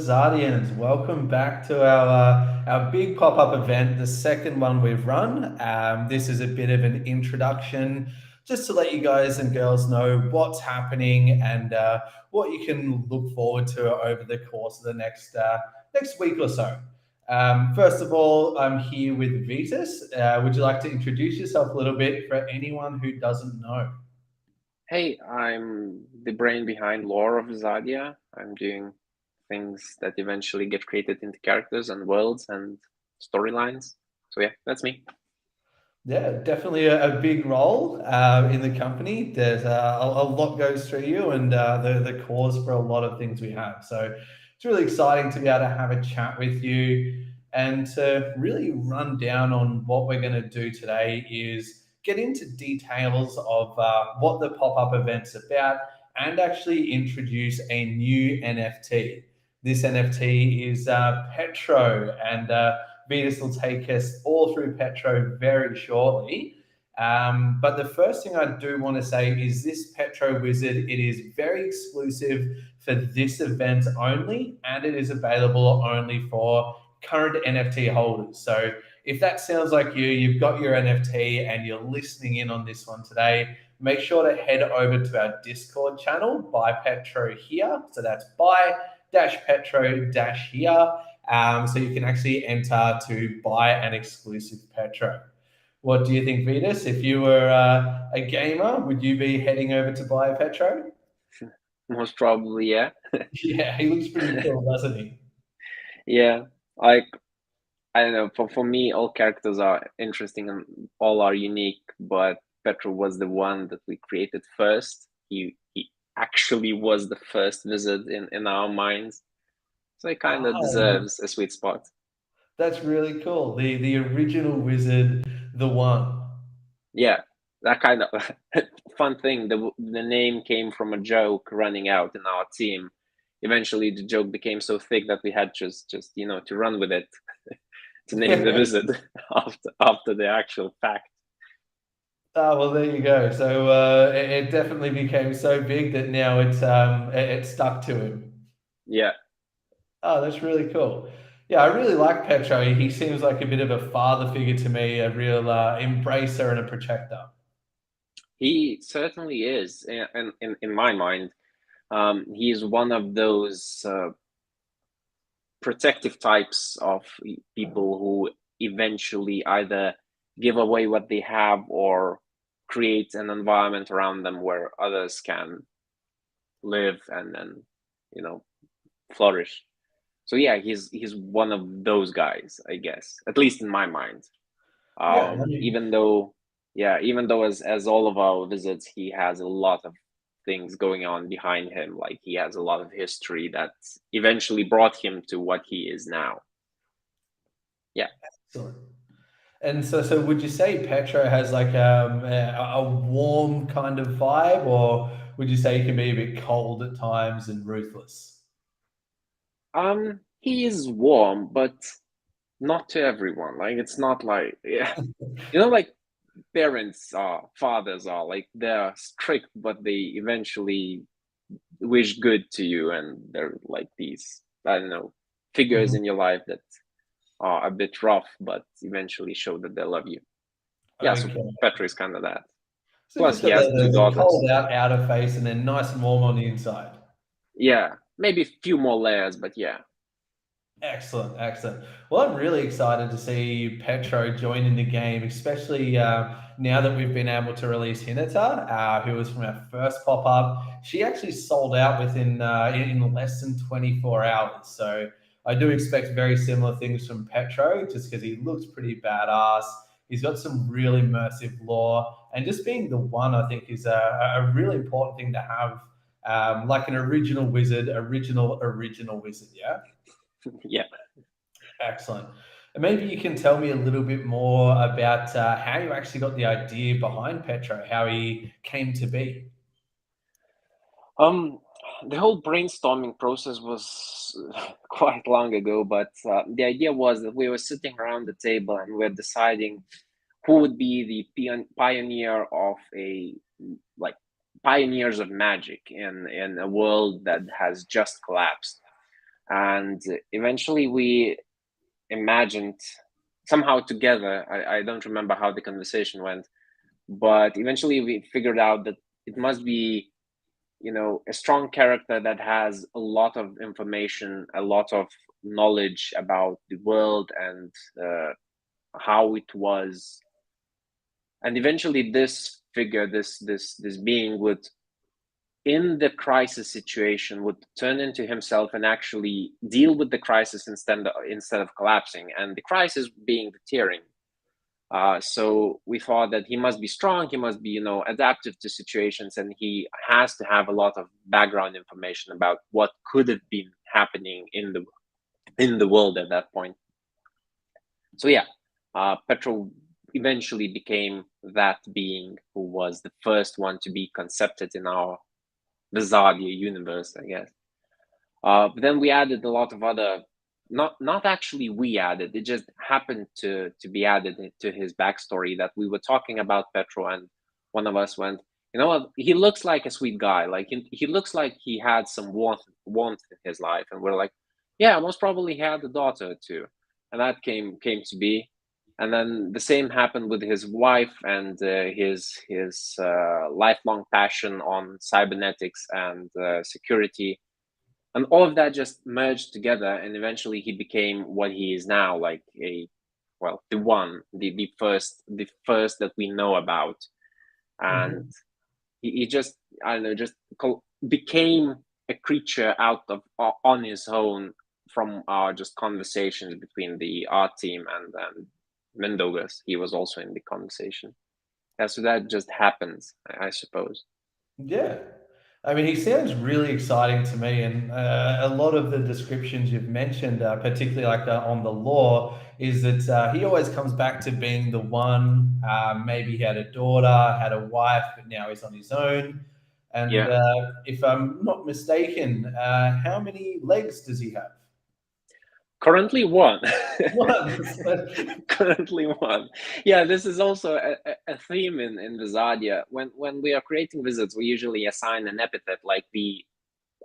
Wizardians. Welcome back to our big pop-up event, the second one we've run. This is a bit of an introduction just to let you guys and girls know what's happening and what you can look forward to over the course of the next week or so. First of all, I'm here with Vitas. Would you like to introduce yourself a little bit for anyone who doesn't know? Hey, I'm the brain behind lore of Wizardia. I'm doing things that eventually get created into characters and worlds and storylines. So yeah, that's me. Yeah, definitely a big role in the company. There's a lot goes through you and the cause for a lot of things we have. So it's really exciting to be able to have a chat with you and to really run down on what we're going to do today is get into details of what the pop-up event's about and actually introduce a new NFT. This NFT is Petro and Venus will take us all through Petro very shortly. But the first thing I do want to say is this Petro Wizard, it is very exclusive for this event only, and it is available only for current NFT holders. So if that sounds like you've got your NFT and you're listening in on this one today, make sure to head over to our Discord channel, Buy Petro Here. So that's buy Petro here. So you can actually enter to buy an exclusive Petro. What do you think, Vetus? If you were a gamer, would you be heading over to buy a Petro? Most probably, yeah. Yeah, he looks pretty cool, doesn't he? Yeah, like I don't know, for me all characters are interesting and all are unique, but Petro was the one that we created first. He actually was the first wizard in our minds. So he kind of Oh, deserves a sweet spot. that's really cool. The original wizard, the one. Yeah, that kind of fun thing. The name came from a joke running out in our team. Eventually, the joke became so thick that we had just to run with it to name the wizard after the actual fact. Oh, well, there you go. So it definitely became so big that now it stuck to him. Yeah, Oh, that's really cool. Yeah, I really like Petro. He seems like a bit of a father figure to me, a real embracer and a protector. he certainly is, and in my mind, he's one of those protective types of people who eventually either give away what they have or create an environment around them where others can live and then you know flourish. So yeah, he's one of those guys, I guess, at least in my mind. Yeah, I mean, Even though as all of our visits, he has a lot of things going on behind him. Like he has a lot of history that eventually brought him to what he is now. Yeah. excellent. And so would you say Petro has like a warm kind of vibe, or would you say he can be a bit cold at times and ruthless? He is warm, but not to everyone. Like it's not like yeah, like parents are, fathers are, like they're strict, but they eventually wish good to you, and they're like these, I don't know, figures Mhm. in your life that are a bit rough, but eventually show that they love you. Yeah, so Okay. Petro is kind of that. So Plus, just he got has two the daughters. cold outer face and then nice and warm on the inside. Yeah, maybe a few more layers, but yeah. Excellent, excellent. Well, I'm really excited to see Petro join in the game, especially now that we've been able to release Hinata, who was from our first pop up. She actually sold out within in less than 24 hours. So I do expect very similar things from Petro, just because he looks pretty badass. He's got some really immersive lore, and just being the one, I think, is a really important thing to have. Like an original wizard, original wizard, yeah. Yeah. Excellent. And maybe you can tell me a little bit more about how you actually got the idea behind Petro, how he came to be. Um, the whole brainstorming process was quite long ago, but the idea was that we were sitting around the table and we are deciding who would be the pioneer of a like pioneers of magic in a world that has just collapsed. And eventually we imagined somehow together, I don't remember how the conversation went, but eventually we figured out that it must be, a strong character that has a lot of information, a lot of knowledge about the world and how it was. And eventually this figure, this being would, in the crisis situation, would turn into himself and actually deal with the crisis instead of collapsing, and the crisis being the tearing. So we thought that he must be strong, he must be, adaptive to situations, and he has to have a lot of background information about what could have been happening in the world at that point. So yeah, Petro eventually became that being who was the first one to be concepted in our Wizardia universe, I guess. But then we added a lot of other, not actually we added, it just happened to be added to his backstory, that we were talking about Petro, and one of us went, you know what, he looks like a sweet guy, like he looks like he had some warmth in his life, and we're like, yeah, most probably he had a daughter too, and that came to be. And then the same happened with his wife and his lifelong passion on cybernetics and security, and all of that just merged together, and eventually he became what he is now, like the one, the first that we know about. And he just, I don't know, just became a creature out of on his own from our just conversations between the art team and Mendogas. He was also in the conversation. Yeah, so that just happens, I suppose. Yeah. I mean, he sounds really exciting to me, and a lot of the descriptions you've mentioned, particularly like on the law, is that he always comes back to being the one. Maybe he had a daughter, had a wife, but now he's on his own. And Yeah. if I'm not mistaken, how many legs does he have? Currently one. One. Currently one. Yeah, this is also a theme in Wizardia. When we are creating wizards, we usually assign an epithet, like the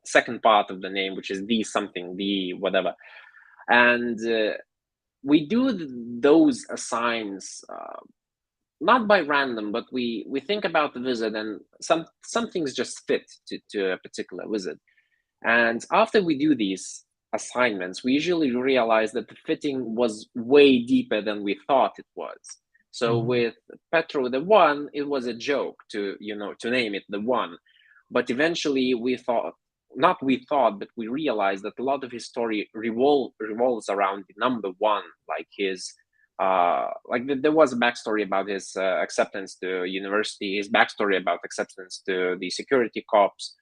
second part of the name, which is the something, the whatever. And we do those assigns not by random, but we think about the wizard, and some things just fit to a particular wizard. And after we do these assignments, we usually realize that the fitting was way deeper than we thought it was. So with Petro the One, it was a joke to name it the One. But eventually but we realized that a lot of his story revolves around the number one, like his there was a backstory about his acceptance to university, his backstory about acceptance to the security corps.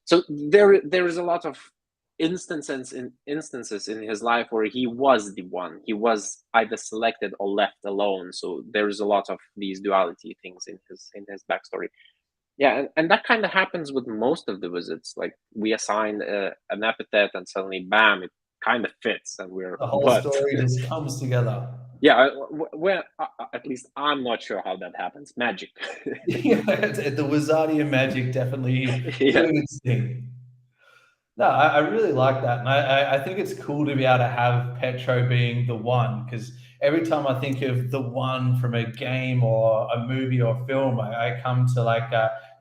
So there is a lot of instances in his life where he was the one. He was either selected or left alone. So there is a lot of these duality things in his backstory. Yeah, and that kind of happens with most of the wizards. Like we assign an epithet, and suddenly, bam, it kind of fits, and we're The whole but story just comes together. yeah, well, at least I'm not sure how that happens. Magic. Yeah, the Wizardia magic definitely Yeah. doing its thing. No, I really like that. And I think it's cool to be able to have Petro being the one, because every time I think of the one from a game or a movie or film, I come to like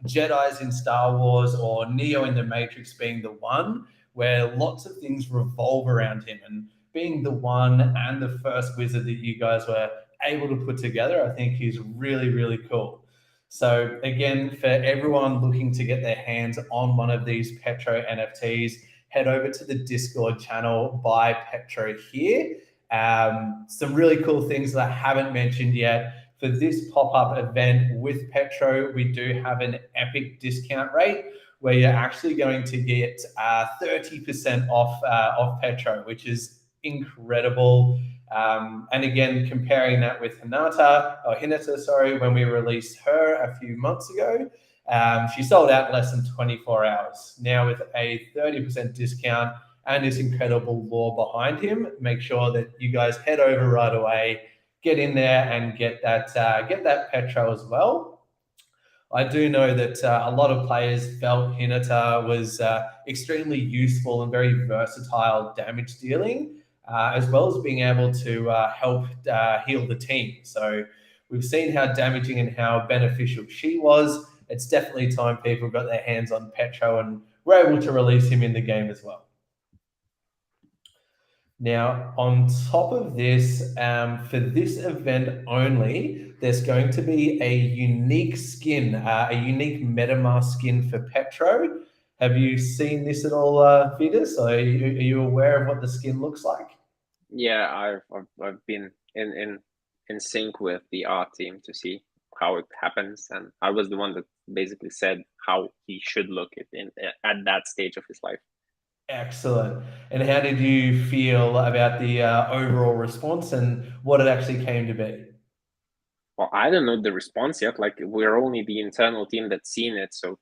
Jedi's in Star Wars or Neo in the Matrix being the one, where lots of things revolve around him. And being the one and the first wizard that you guys were able to put together, I think is really, really cool. So again, for everyone looking to get their hands on one of these Petro NFTs, head over to the Discord channel by Petro here. Some really cool things that I haven't mentioned yet. For this pop-up event with Petro, we do have an epic discount rate where you're actually going to get 30% off Petro, which is incredible. And again, comparing that with Hinata, sorry, when we released her a few months ago, she sold out in less than 24 hours. Now with a 30% discount and this incredible lore behind him, make sure that you guys head over right away, get in there and get that Petro as well. I do know that a lot of players felt Hinata was extremely useful and very versatile damage dealing, as well as being able to help heal the team. So we've seen how damaging and how beneficial she was. It's definitely time people got their hands on Petro and were able to release him in the game as well. Now, on top of this, for this event only, there's going to be a unique skin, a unique MetaMask skin for Petro. Have you seen this at all, Vidas? Are you aware of what the skin looks like? Yeah, I've been in sync with the art team to see how it happens, and I was the one that basically said how he should look at that stage of his life. Excellent. And how did you feel about the overall response and what it actually came to be? Well, I don't know the response yet. Like, we're only the internal team that's seen it, so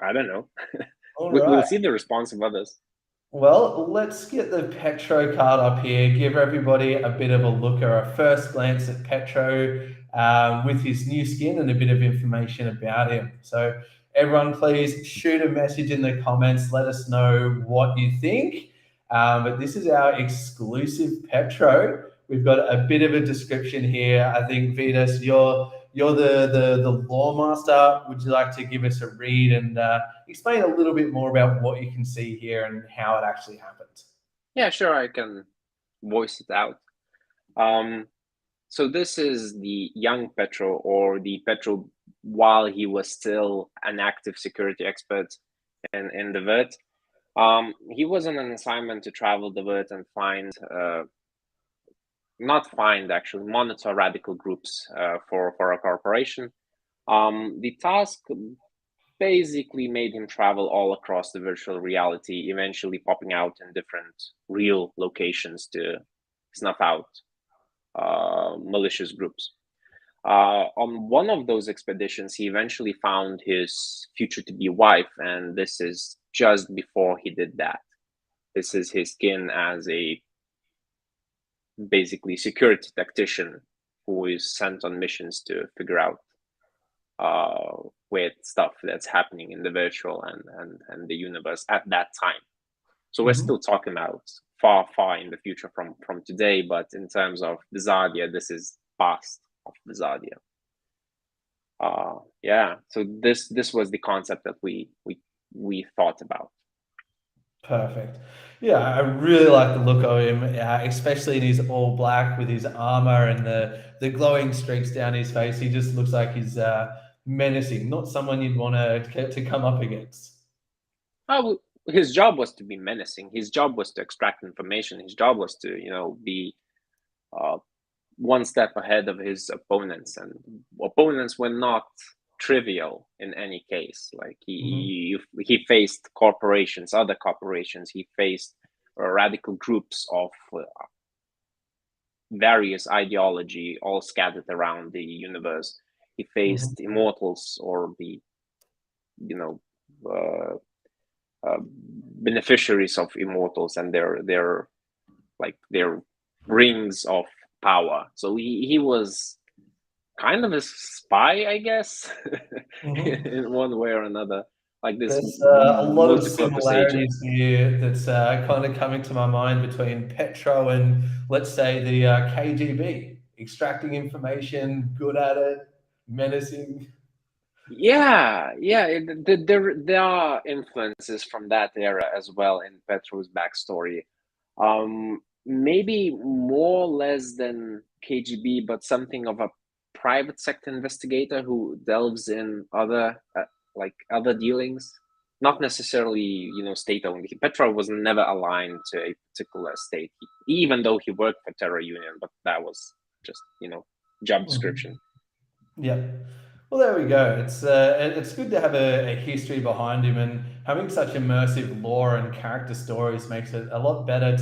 I don't know. All We'll right. see the response of others. Well, let's get the Petro card up here, give everybody a bit of a look or a first glance at Petro with his new skin and a bit of information about him. So, everyone, please shoot a message in the comments. Let us know what you think. But this is our exclusive Petro. We've got a bit of a description here. I think, Vitas, you're the lore master. Would you like to give us a read and explain a little bit more about what you can see here and how it actually happened? Yeah, sure, I can voice it out. So this is the young Petro, or the Petro while he was still an active security expert in the VERT. He was on an assignment to travel the VERT and monitor radical groups for a corporation. The task basically made him travel all across the virtual reality, eventually popping out in different real locations to snuff out malicious groups. On one of those expeditions, he eventually found his future-to-be wife, and this is just before he did that. This is his skin as a basically security tactician who is sent on missions to figure out weird stuff that's happening in the virtual and the universe at that time. So we're still talking about far in the future from today, but in terms of Wizardia, this is past of Wizardia. Yeah, so this was the concept that we thought about. Perfect. Yeah, I really like the look of him, especially in his all black with his armor and the glowing streaks down his face. He just looks like he's menacing, not someone you'd want to come up against. Oh, his job was to be menacing. His job was to extract information. His job was to, be one step ahead of his opponents, and opponents were not trivial in any case. Like he faced corporations, other corporations. He faced radical groups of various ideology, all scattered around the universe. He faced immortals, or the beneficiaries of immortals and their rings of power. So he was kind of a spy, I guess, in one way or another. Like this There's a lot of multiple agent. similarities here that's kind of coming to my mind between Petro and, let's say, the KGB. Extracting information, good at it, menacing. Yeah, there are influences from that era as well in Petro's backstory. Maybe more or less than KGB, but something of a private sector investigator who delves in other dealings, not necessarily state owned. Petro was never aligned to a particular state, even though he worked for Terror Union, but that was just job description. Yeah. Well, there we go. It's good to have a history behind him, and having such immersive lore and character stories makes it a lot better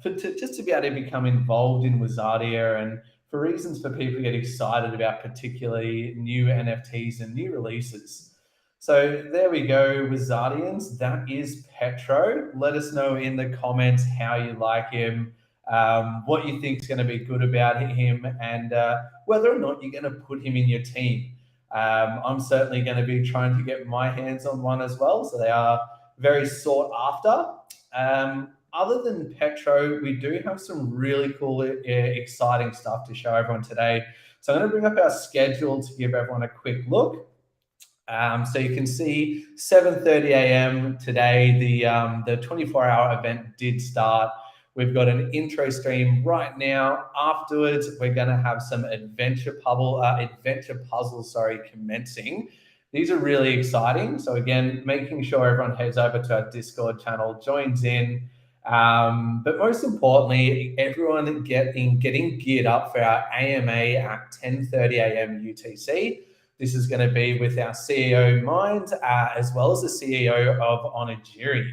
just to be able to become involved in Wizardia, and for reasons for people to get excited about particularly new NFTs and new releases. So there we go, Wizardians. That is Petro. Let us know in the comments how you like him, what you think is going to be good about him, and whether or not you're going to put him in your team. I'm certainly going to be trying to get my hands on one as well. So they are very sought after. Other than Petro, we do have some really cool, exciting stuff to show everyone today. So I'm going to bring up our schedule to give everyone a quick look. So you can see 7:30 a.m. today, the 24-hour event did start. We've got an intro stream right now. Afterwards, we're going to have some adventure puzzles, commencing. These are really exciting. So again, making sure everyone heads over to our Discord channel, joins in. But most importantly, everyone getting geared up for our AMA at 10:30 a.m. UTC. This is going to be with our CEO Mind, as well as the CEO of Onigiri.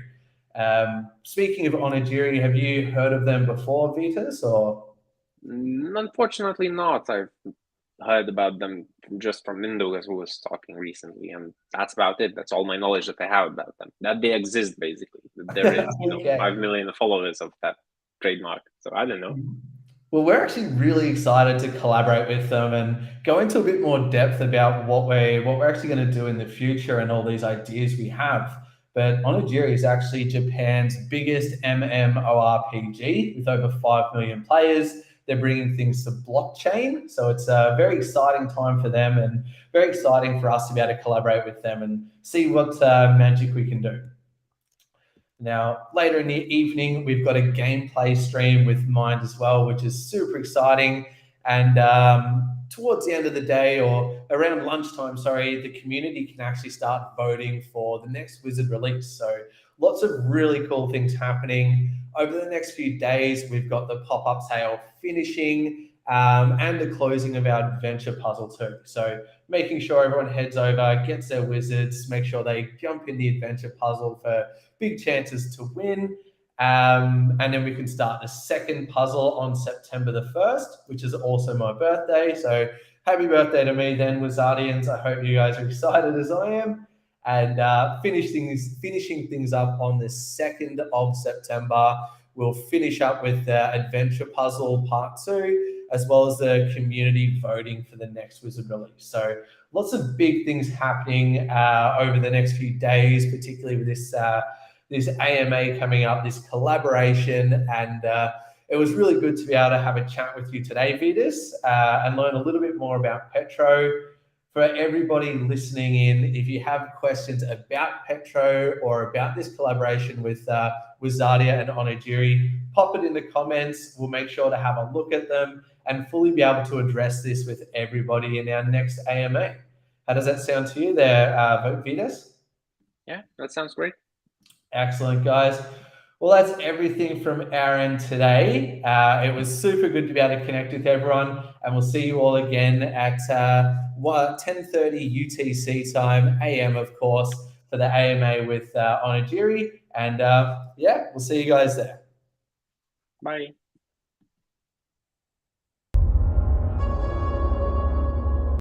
Speaking of Onigiri, have you heard of them before, Vitas? Or Unfortunately not. I've heard about them just from Indo, who was talking recently, and that's about it. That's all my knowledge that I have about them. That they exist, basically. That there is okay. 5 million followers of that trademark. So I don't know. Well, we're actually really excited to collaborate with them and go into a bit more depth about what we're actually going to do in the future and all these ideas we have. But Onigiri is actually Japan's biggest MMORPG with over 5 million players. They're bringing things to blockchain. So it's a very exciting time for them and very exciting for us to be able to collaborate with them and see what magic we can do. Now, later in the evening, we've got a gameplay stream with Mind as well, which is super exciting. And towards the end of the day, or around lunchtime, the community can actually start voting for the next Wizard release. So lots of really cool things happening. Over the next few days, we've got the pop-up sale finishing and the closing of our adventure puzzle too. So making sure everyone heads over, gets their wizards, make sure they jump in the adventure puzzle for big chances to win. And then we can start the second puzzle on September the 1st, which is also my birthday. So happy birthday to me then, Wizardians. I hope you guys are excited as I am. And finishing things up on the 2nd of September, we'll finish up with the Adventure Puzzle Part 2, as well as the community voting for the next Wizard release. So lots of big things happening over the next few days, particularly with this AMA coming up, this collaboration. And it was really good to be able to have a chat with you today, Vitas, and learn a little bit more about Petro. For everybody listening in, if you have questions about Petro or about this collaboration with Wizardia and Onigiri, pop it in the comments. We'll make sure to have a look at them and fully be able to address this with everybody in our next AMA. How does that sound to you there, Vitas? Yeah, that sounds great. Excellent, guys. Well, that's everything from our end today. It was super good to be able to connect with everyone, and we'll see you all again at 10:30 UTC time, AM, of course, for the AMA with Onigiri. And we'll see you guys there. Bye.